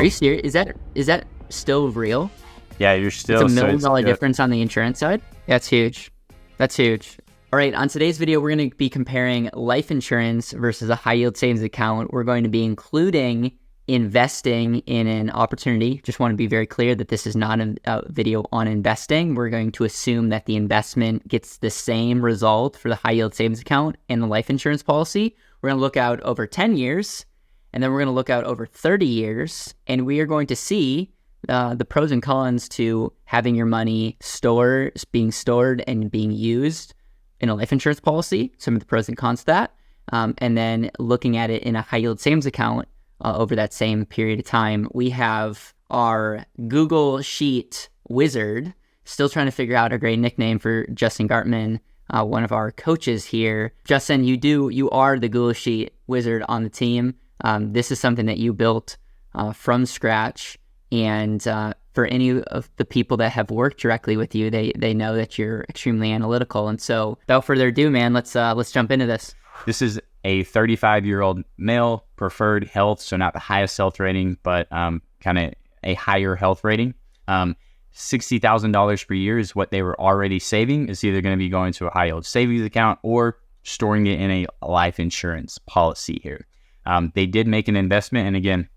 Are you serious? Is that still real? Yeah, you're still... It's $1 million difference on the insurance side? That's huge. That's huge. All right, on today's video, we're going to be comparing life insurance versus a high yield savings account. We're going to be including investing in an opportunity. Just want to be very clear that this is not a video on investing. We're going to assume that the investment gets the same result for the high yield savings account and the life insurance policy. We're going to look out over 10 years, and then we're going to look out over 30 years, and we are going to see the pros and cons to having your money being stored and being used in a life insurance policy, some of the pros and cons to that, and then looking at it in a high yield savings account over that same period of time. We have our Google Sheet wizard, still trying to figure out a great nickname for Justin Gartman, one of our coaches here. Justin, you are the Google Sheet wizard on the team. This is something that you built from scratch. And for any of the people that have worked directly with you, they know that you're extremely analytical. And so without further ado, man, let's jump into this. This is a 35-year-old male, preferred health, so not the highest health rating, but kind of a higher health rating. $60,000 per year is what they were already saving. It's either going to be going to a high yield savings account or storing it in a life insurance policy here. They did make an investment. And again,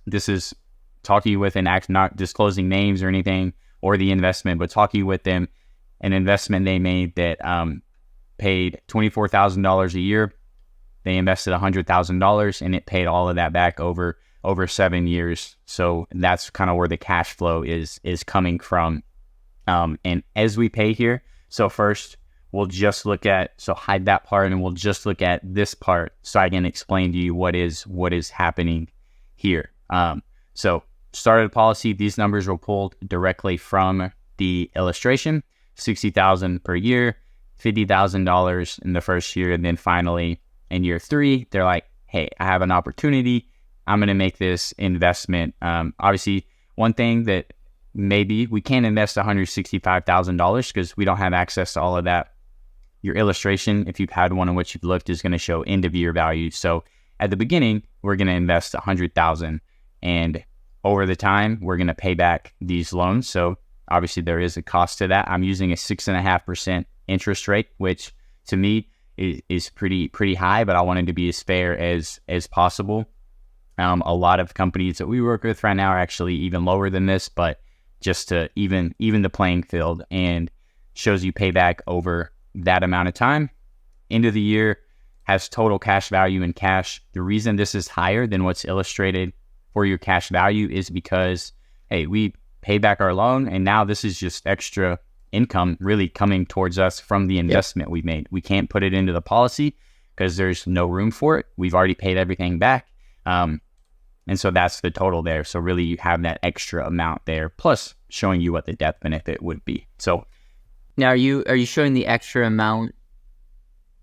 this is talking with an act, not disclosing names or anything or the investment, but talking with them, an investment they made that paid $24,000 a year. They invested $100,000 and it paid all of that back over 7 years. So that's kind of where the cash flow is coming from. And as we pay here, so first we'll just look at, so hide that part and we'll just look at this part so I can explain to you what is happening here. So started a policy, these numbers were pulled directly from the illustration, $60,000 per year, $50,000 in the first year. And then finally in year 3, they're like, hey, I have an opportunity. I'm going to make this investment. Obviously, one thing that maybe we can't invest $165,000 because we don't have access to all of that. Your illustration, if you've had one in which you've looked, is going to show end of year value. So at the beginning, we're going to invest $100,000, and over the time, we're going to pay back these loans. So obviously there is a cost to that. I'm using a 6.5% interest rate, which to me is pretty high, but I wanted to be as fair as possible. A lot of companies that we work with right now are actually even lower than this, but just to even the playing field, and shows you payback over that amount of time. End of the year has total cash value in cash. The reason this is higher than what's illustrated for your cash value is because, hey, we paid back our loan and now this is just extra income really coming towards us from the investment we made. We can't put it into the policy because there's no room for it. We've already paid everything back. And so that's the total there. So really you have that extra amount there, plus showing you what the death benefit would be. So now are you showing the extra amount?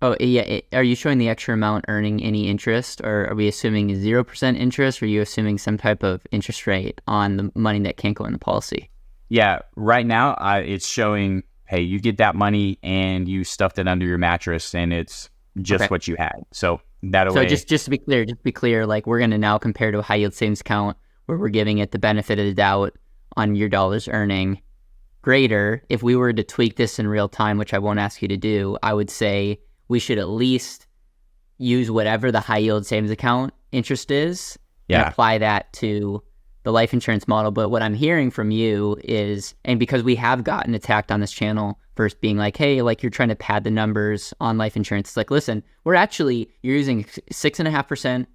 Oh yeah. Are you showing the extra amount earning any interest, or are we assuming 0% interest, or are you assuming some type of interest rate on the money that can't go in the policy? Yeah, right now it's showing, hey, you get that money and you stuffed it under your mattress and it's just what you had. So that way. So just to be clear, like we're going to now compare to a high yield savings account where we're giving it the benefit of the doubt on your dollars earning greater. If we were to tweak this in real time, which I won't ask you to do, I would say we should at least use whatever the high yield savings account interest is and apply that to the life insurance model. But what I'm hearing from you is, and because we have gotten attacked on this channel for being like, hey, like you're trying to pad the numbers on life insurance. It's like, listen, you're using 6.5%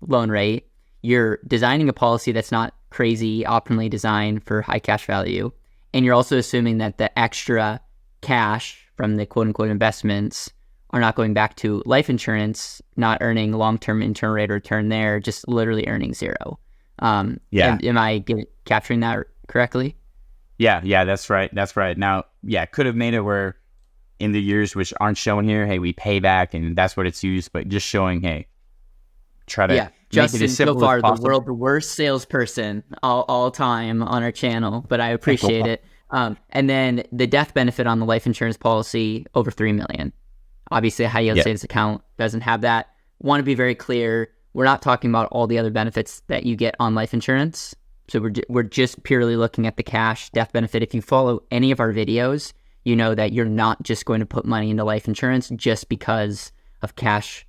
loan rate. You're designing a policy that's not crazy, optimally designed for high cash value. And you're also assuming that the extra cash from the quote unquote investments are not going back to life insurance, not earning long-term internal rate of return there, just literally earning zero. Am I capturing that correctly? Yeah, that's right. Now, could have made it where in the years which aren't shown here, hey, we pay back and that's what it's used, but just showing, hey, try to Justin, make it as simple so far, as possible. The world's worst salesperson all time on our channel, but I appreciate it. And then the death benefit on the life insurance policy, over $3 million. Obviously, a high yield savings account doesn't have that. Want to be very clear, we're not talking about all the other benefits that you get on life insurance. So we're just purely looking at the cash death benefit. If you follow any of our videos, you know that you're not just going to put money into life insurance just because of cash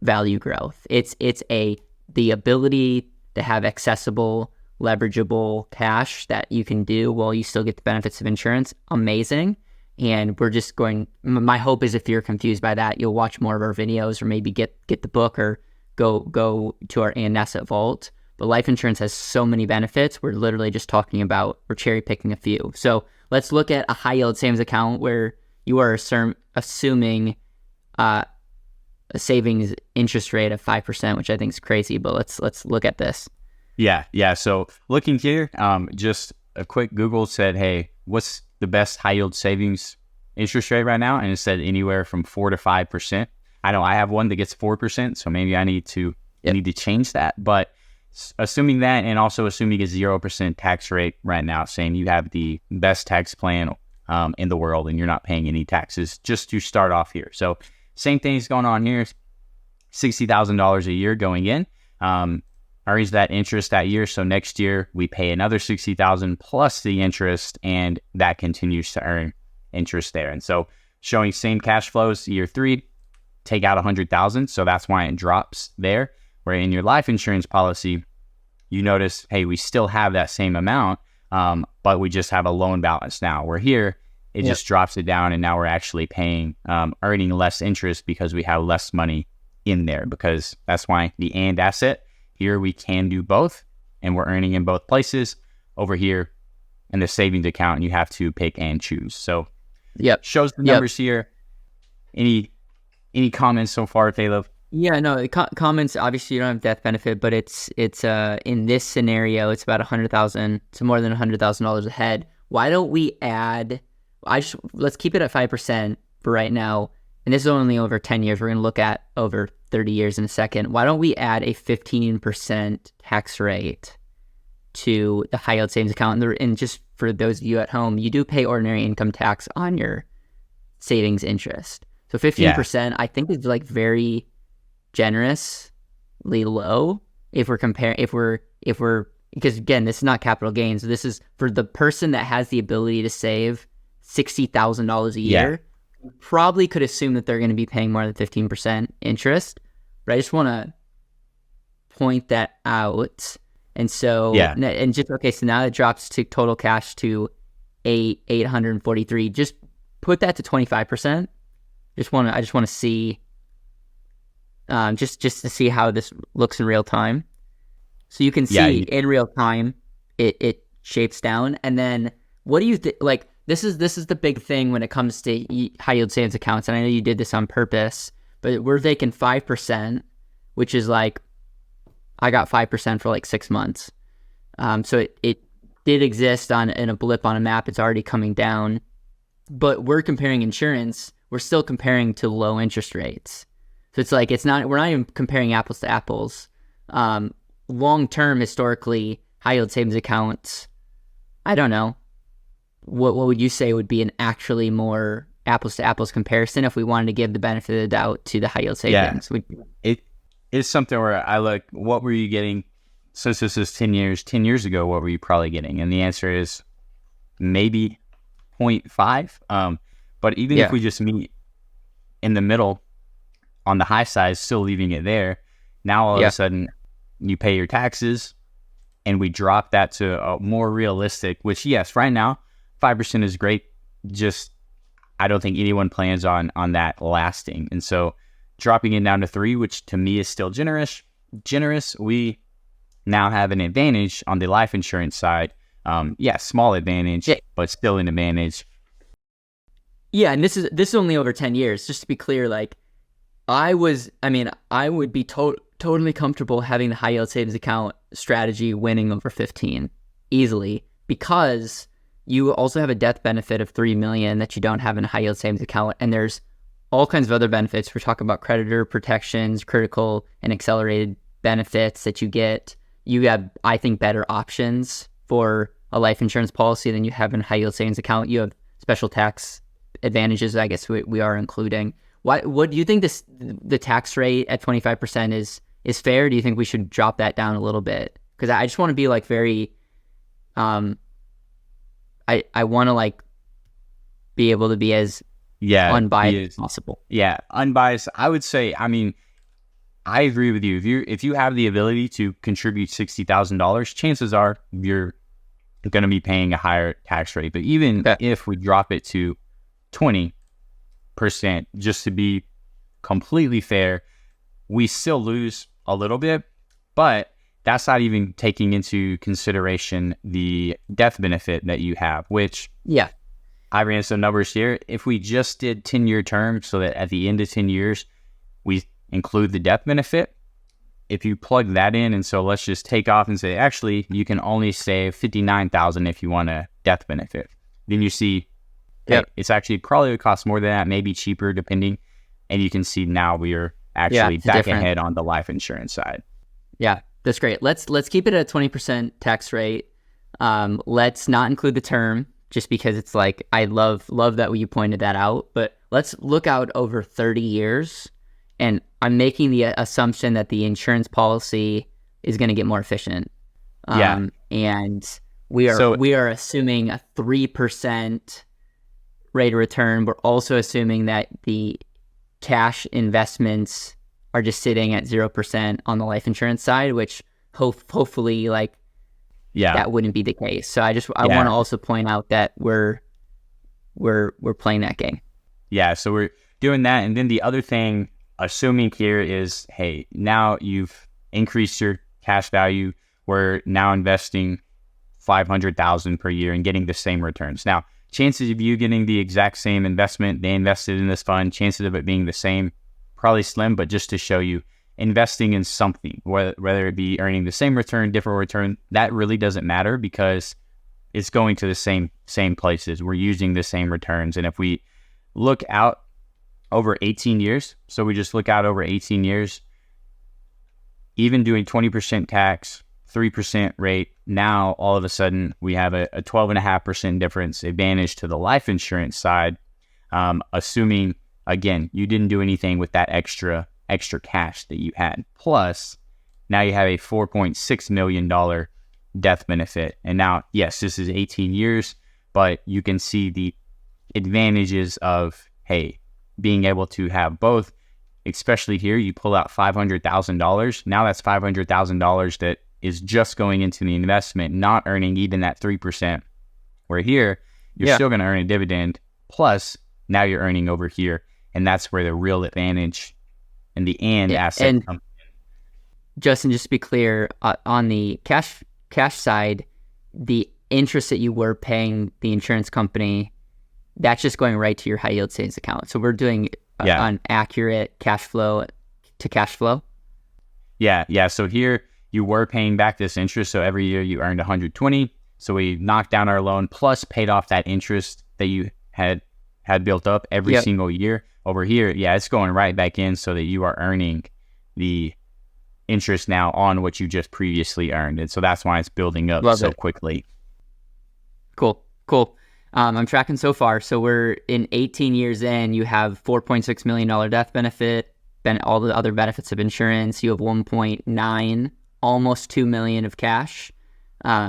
value growth. It's the ability to have accessible, leverageable cash that you can do while you still get the benefits of insurance. Amazing. And we're just going, my hope is if you're confused by that, you'll watch more of our videos or maybe get the book or go to our Nessa vault. But life insurance has so many benefits. We're literally just talking about, we're cherry picking a few. So let's look at a high yield savings account where you are assuming a savings interest rate of 5%, which I think is crazy, but let's look at this. Yeah. So looking here, just a quick Google said, hey, what's the best high yield savings interest rate right now? And it said anywhere from 4 to 5%. I know I have one that gets 4%, so maybe I need to change that. But assuming that, and also assuming a 0% tax rate right now, saying you have the best tax plan in the world and you're not paying any taxes, just to start off here. So same thing's going on here. $60,000 a year going in. Earns that interest that year. So next year we pay another $60,000 plus the interest, and that continues to earn interest there. And so showing same cash flows year 3, take out $100,000. So that's why it drops there. Where in your life insurance policy, you notice, hey, we still have that same amount, but we just have a loan balance now. Where here, it just drops it down, and now we're actually paying, earning less interest because we have less money in there, because that's why the and asset. Here we can do both, and we're earning in both places. Over here in the savings account, you have to pick and choose. So shows the numbers here. Any comments so far, Caleb? Yeah, no, comments, obviously you don't have death benefit, but it's in this scenario, it's about $100,000 to more than $100,000 ahead. Why don't we add, let's keep it at 5% for right now. And this is only over 10 years. We're going to look at over 30 years in a second. Why don't we add a 15% tax rate to the high yield savings account? And just for those of you at home, you do pay ordinary income tax on your savings interest. So 15%, I think is like very generously low if we're comparing, because again, this is not capital gains. This is for the person that has the ability to save $60,000 a year. Probably could assume that they're going to be paying more than 15% interest, but I just want to point that out. And so, and just, okay, so now it drops to total cash to 843. Just put that to 25%. I just want to see, just to see how this looks in real time. So you can see in real time, it shapes down. And then what do you think, like, This is the big thing when it comes to high yield savings accounts, and I know you did this on purpose, but we're taking 5%, which is like, I got 5% for like 6 months. So it did exist in a blip on a map. It's already coming down, but we're comparing insurance. We're still comparing to low interest rates. So it's like, we're not even comparing apples to apples. Long term, historically, high yield savings accounts, I don't know. What would you say would be an actually more apples to apples comparison if we wanted to give the benefit of the doubt to the high yield savings? It is something where I look, what were you getting? Since this is 10 years ago, what were you probably getting? And the answer is maybe 0.5. But even if we just meet in the middle on the high side, still leaving it there, now all of a sudden you pay your taxes, and we drop that to a more realistic, which yes, right now, 5% is great. Just, I don't think anyone plans on that lasting. And so dropping it down to 3, which to me is still generous, we now have an advantage on the life insurance side. Small advantage, but still an advantage. Yeah. And this is only over 10 years, just to be clear. Like I would be totally comfortable having the high yield savings account strategy winning over 15 easily, because you also have a death benefit of $3 million that you don't have in a high yield savings account. And there's all kinds of other benefits. We're talking about creditor protections, critical and accelerated benefits that you get. You have, I think, better options for a life insurance policy than you have in a high yield savings account. You have special tax advantages, I guess we are including. What do you think the tax rate at 25% is fair? Do you think we should drop that down a little bit? Because I just want to be like very, I want to like be able to be as unbiased as possible. Yeah, unbiased. I would say, I mean, I agree with you. If you have the ability to contribute $60,000, chances are you're going to be paying a higher tax rate. But even if we drop it to 20%, just to be completely fair, we still lose a little bit, but that's not even taking into consideration the death benefit that you have, which I ran some numbers here. If we just did 10-year terms, so that at the end of 10 years, we include the death benefit, if you plug that in, and so let's just take off and say, actually, you can only save $59,000 if you want a death benefit. Then you see, it's actually probably would cost more than that, maybe cheaper, depending. And you can see now we are actually back ahead on the life insurance side. Yeah, that's great. Let's keep it at a 20% tax rate. Let's not include the term, just because it's like, I love that you pointed that out. But let's look out over 30 years. And I'm making the assumption that the insurance policy is going to get more efficient. And we are assuming a 3% rate of return. We're also assuming that the cash investments are just sitting at 0% on the life insurance side, which hopefully that wouldn't be the case. So I want to also point out that we're playing that game. Yeah, so we're doing that. And then the other thing, assuming here is, hey, now you've increased your cash value. We're now investing $500,000 per year and getting the same returns. Now, chances of you getting the exact same investment they invested in this fund, chances of it being the same, probably slim, but just to show you, investing in something, whether it be earning the same return, different return, that really doesn't matter because it's going to the same places. We're using the same returns. And if we look out over 18 years, so we just look out over 18 years, even doing 20% tax, 3% rate, now all of a sudden we have a 12.5% difference advantage to the life insurance side, assuming, again, you didn't do anything with that extra cash that you had. Plus, now you have a $4.6 million death benefit. And now, yes, this is 18 years, but you can see the advantages of, hey, being able to have both, especially here, you pull out $500,000. Now that's $500,000 that is just going into the investment, not earning even that 3%. Where here, you're still going to earn a dividend. Plus, now you're earning over here. And that's where the real advantage in the asset comes in. Justin, just to be clear, on the cash side, the interest that you were paying the insurance company, that's just going right to your high yield savings account. So we're doing an accurate cash flow to cash flow. Yeah. So here you were paying back this interest. So every year you earned 120. So we knocked down our loan plus paid off that interest that you had built up every single year. Over here, it's going right back in so that you are earning the interest now on what you just previously earned. And so that's why it's building up quickly. Cool. I'm tracking so far. So we're in 18 years in, you have $4.6 million death benefit, then all the other benefits of insurance. You have 1.9, almost 2 million of cash.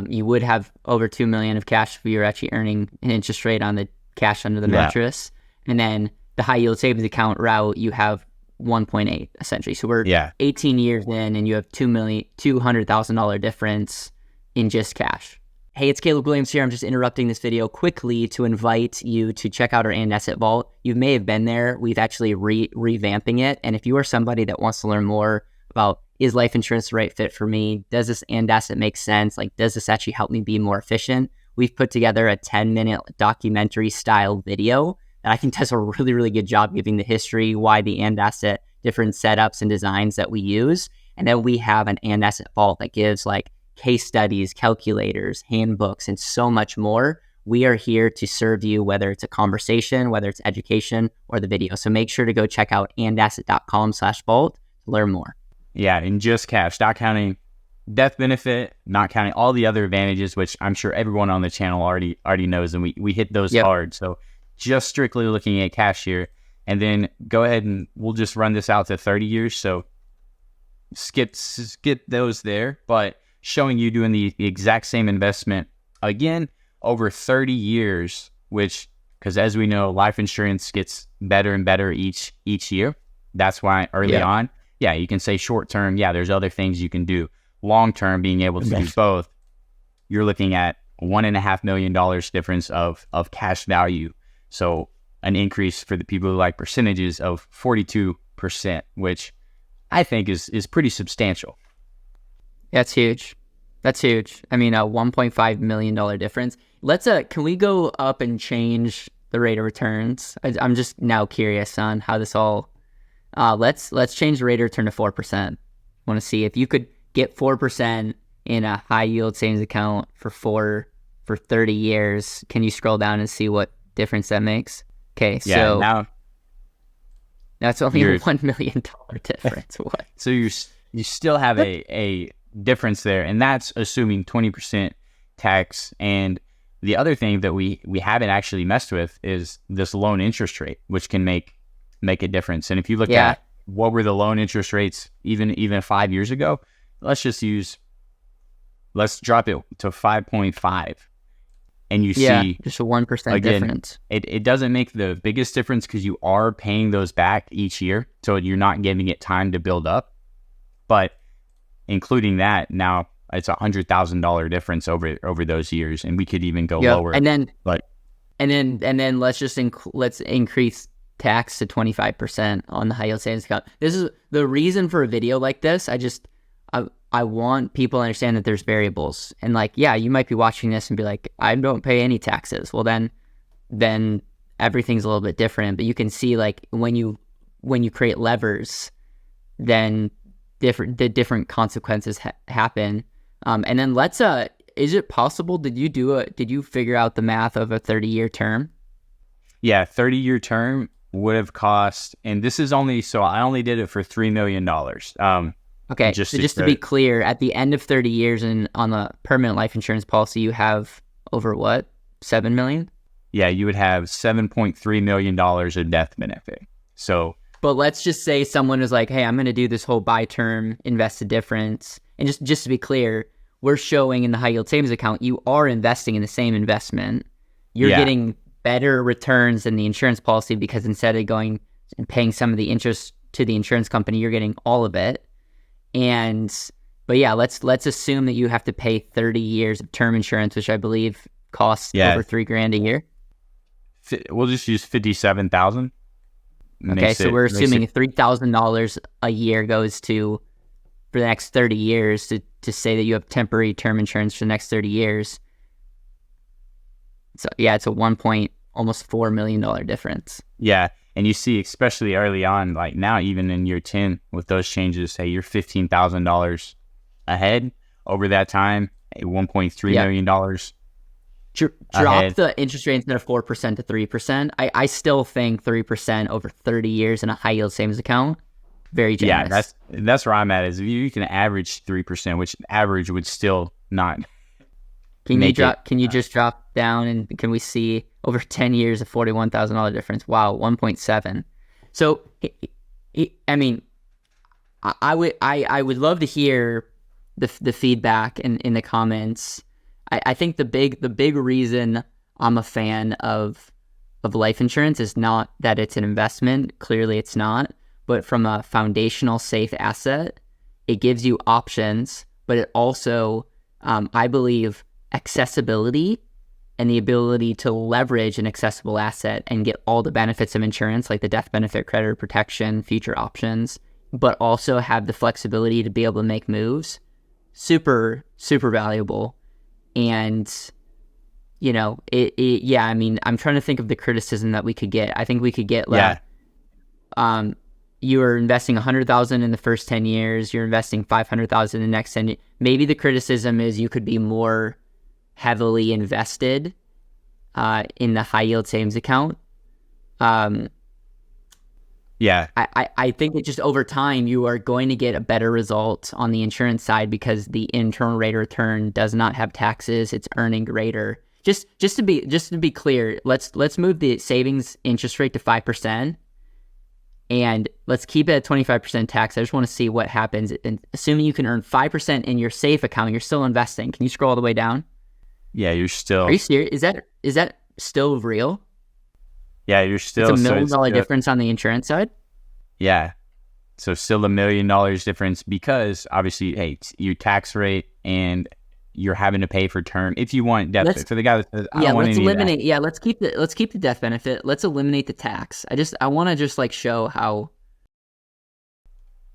You would have over 2 million of cash if you're actually earning an interest rate on the cash under the mattress. And then the high yield savings account route, you have 1.8 essentially. So we're 18 years in and you have $200,000 difference in just cash. Hey, it's Caleb Williams here. I'm just interrupting this video quickly to invite you to check out our And Asset Vault. You may have been there. We've actually revamping it. And if you are somebody that wants to learn more about, is life insurance the right fit for me? Does this And Asset make sense? Does this actually help me be more efficient? We've put together a 10-minute documentary style video that I think does a really, really good job giving the history, why the And Asset, different setups and designs that we use. And then we have an And Asset Vault that gives case studies, calculators, handbooks, and so much more. We are here to serve you, whether it's a conversation, whether it's education, or the video. So make sure to go check out andasset.com/vault to learn more. Yeah, and just cash, not counting death benefit, not counting all the other advantages, which I'm sure everyone on the channel already knows, and we hit those hard. So just strictly looking at cash here, and then go ahead and we'll just run this out to 30 years. So skip those there, but showing you doing the exact same investment again over 30 years, which, because as we know, life insurance gets better and better each year. That's why early on, you can say short term, there's other things you can do. Long term, being able to do both, you're looking at $1.5 million difference of cash value. So an increase for the people who like percentages of 42%, which I think is pretty substantial. That's huge. That's huge. I mean, a $1.5 million difference. Can we go up and change the rate of returns? I'm just now curious on how this all, let's change the rate of return to 4%. I want to see if you could get 4% in a high yield savings account for 30 years. Can you scroll down and see what difference that makes? Okay. So now that's only a $1 million difference. What? So you still have a difference there, and that's assuming 20% tax. And the other thing that we haven't actually messed with is this loan interest rate, which can make a difference. And if you look at what were the loan interest rates even 5 years ago, let's drop it to 5.5, and you see just a 1% difference. It doesn't make the biggest difference because you are paying those back each year, so you're not giving it time to build up. But including that, now it's $100,000 difference over those years, and we could even go lower. And then let's increase tax to 25% on the high yield savings account. This is the reason for a video like this. I want people to understand that there's variables, and you might be watching this and be like, I don't pay any taxes. Well, then everything's a little bit different. But you can see when you create levers, then different consequences happen. And then is it possible? Did you figure out the math of a 30-year term? Yeah, 30-year term would have cost, and this is I only did it for $3 million. Okay, just to be clear, at the end of 30 years and on the permanent life insurance policy, you have over what? 7 million? Yeah, you would have $7.3 million of death benefit. So, but let's just say someone is like, hey, I'm going to do this whole buy term, invest a difference. And just to be clear, we're showing in the high yield savings account, you are investing in the same investment. You're getting better returns than the insurance policy because instead of going and paying some of the interest to the insurance company, you're getting all of it. But let's assume that you have to pay 30 years of term insurance, which I believe costs over $3,000 a year. We'll just use 57,000. Okay, so we're assuming $3,000 a year goes to for the next 30 years to say that you have temporary term insurance for the next 30 years. So it's a almost $4 million difference. Yeah. And you see, especially early on, like now, even in year 10, with those changes, hey, you're $15,000 ahead over that time, $1.3 million. Drop the interest rate instead of 4% to 3%. I still think 3% over 30 years in a high yield savings account, very generous. Yeah, that's where I'm at. Is if you can average 3%, which average would still not. Can you just drop down and can we see over 10 years a $41,000 difference? Wow, 1.7. So, I mean, I would love to hear the feedback in the comments. I think the big reason I'm a fan of life insurance is not that it's an investment. Clearly, it's not. But from a foundational safe asset, it gives you options. But it also, I believe, accessibility and the ability to leverage an accessible asset and get all the benefits of insurance, like the death benefit, creditor protection, future options, but also have the flexibility to be able to make moves. Super, super valuable. And, I mean, I'm trying to think of the criticism that we could get. I think we could get you are investing $100,000 in the first 10 years, you're investing $500,000 in the next 10 years. Maybe the criticism is you could be more heavily invested in the high yield savings account. I think that just over time you are going to get a better result on the insurance side because the internal rate of return does not have taxes. It's earning greater. Just to be clear, let's move the savings interest rate to 5%. And let's keep it at 25% tax. I just want to see what happens. And assuming you can earn 5% in your safe account, you're still investing. Can you scroll all the way down? Yeah, you're still. Are you serious? Is that still real? Yeah, you're still. It's $1 million difference on the insurance side. Yeah, so still $1 million difference because obviously, hey, your tax rate and you're having to pay for term if you want death benefit. For the guy that says, I don't want let's any eliminate. of that. Yeah, let's keep the death benefit. Let's eliminate the tax. I want to just like show how.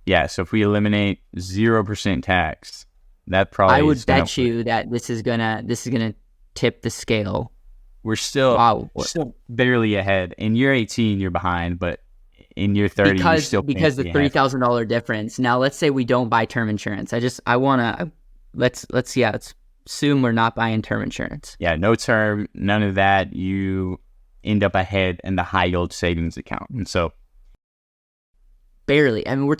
Yeah, so if we eliminate 0% tax, that probably I would bet you that this is gonna tip the scale. We're still barely ahead. In year 18, you're behind, but in year 30, you're still because the $3,000 difference. Now, let's say we don't buy term insurance. Let's assume we're not buying term insurance. Yeah, no term, none of that. You end up ahead in the high yield savings account, and so barely. I mean, we're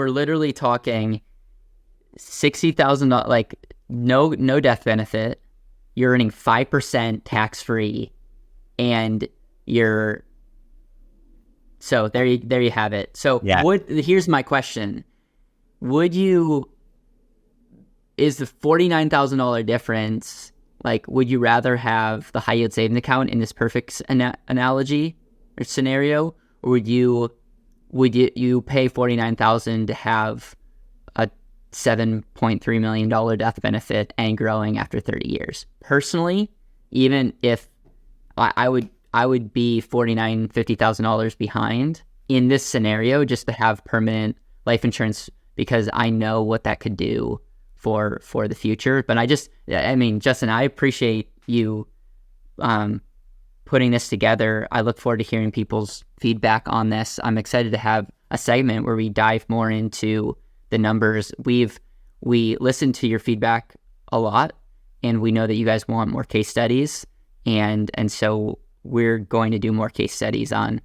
literally talking $60,000, like no death benefit. You're earning 5% tax free, and so there you have it. So here's my question: is the $49,000 difference, like, would you rather have the high yield savings account in this perfect analogy or scenario, or would you pay $49,000 to have a $7.3 million death benefit and growing after 30 years? Personally, even if I would be $50,000 behind in this scenario just to have permanent life insurance, because I know what that could do for the future. But Justin, I appreciate you putting this together. I look forward to hearing people's feedback on this. I'm excited to have a segment where we dive more into the numbers. We listened to your feedback a lot, and we know that you guys want more case studies, and so we're going to do more case studies on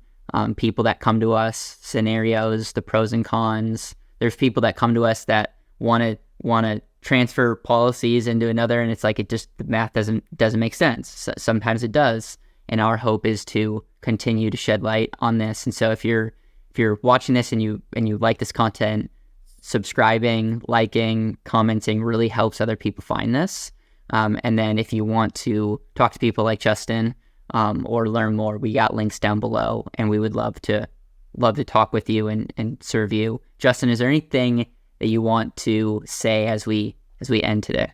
people that come to us, scenarios, the pros and cons. There's people that come to us that want to transfer policies into another, and it's like the math doesn't make sense. Sometimes it does, and our hope is to continue to shed light on this. And so if you're watching this and you like this content, subscribing, liking, commenting really helps other people find this. And then if you want to talk to people like Justin or learn more, we got links down below, and we would love to talk with you and serve you. Justin, is there anything that you want to say as we end today?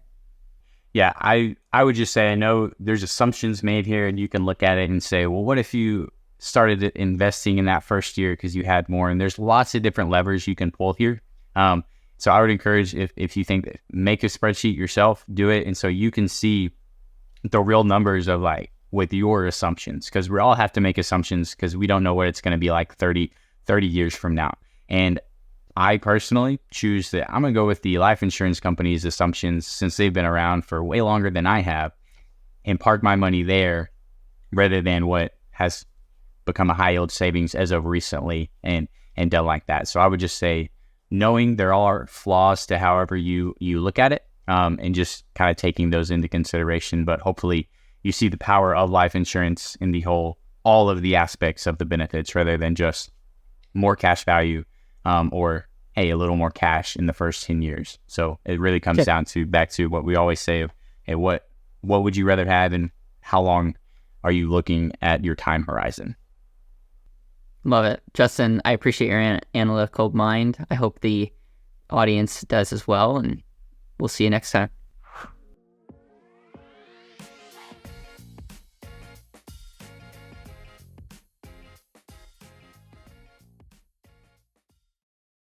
Yeah, I would just say, I know there's assumptions made here, and you can look at it and say, well, what if you started investing in that first year because you had more? And there's lots of different levers you can pull here. So I would encourage, if you think, make a spreadsheet yourself, do it. And so you can see the real numbers of like with your assumptions, because we all have to make assumptions because we don't know what it's going to be like 30 years from now. And I personally choose that I'm going to go with the life insurance company's assumptions, since they've been around for way longer than I have, and park my money there rather than what has become a high yield savings as of recently and done like that. So I would just say, knowing there are flaws to however you look at it, and just kind of taking those into consideration. But hopefully you see the power of life insurance in all of the aspects of the benefits, rather than just more cash value, or hey, a little more cash in the first 10 years. So it really comes down to back to what we always say of, hey, what would you rather have, and how long are you looking at your time horizon? Love it. Justin, I appreciate your analytical mind. I hope the audience does as well, and we'll see you next time.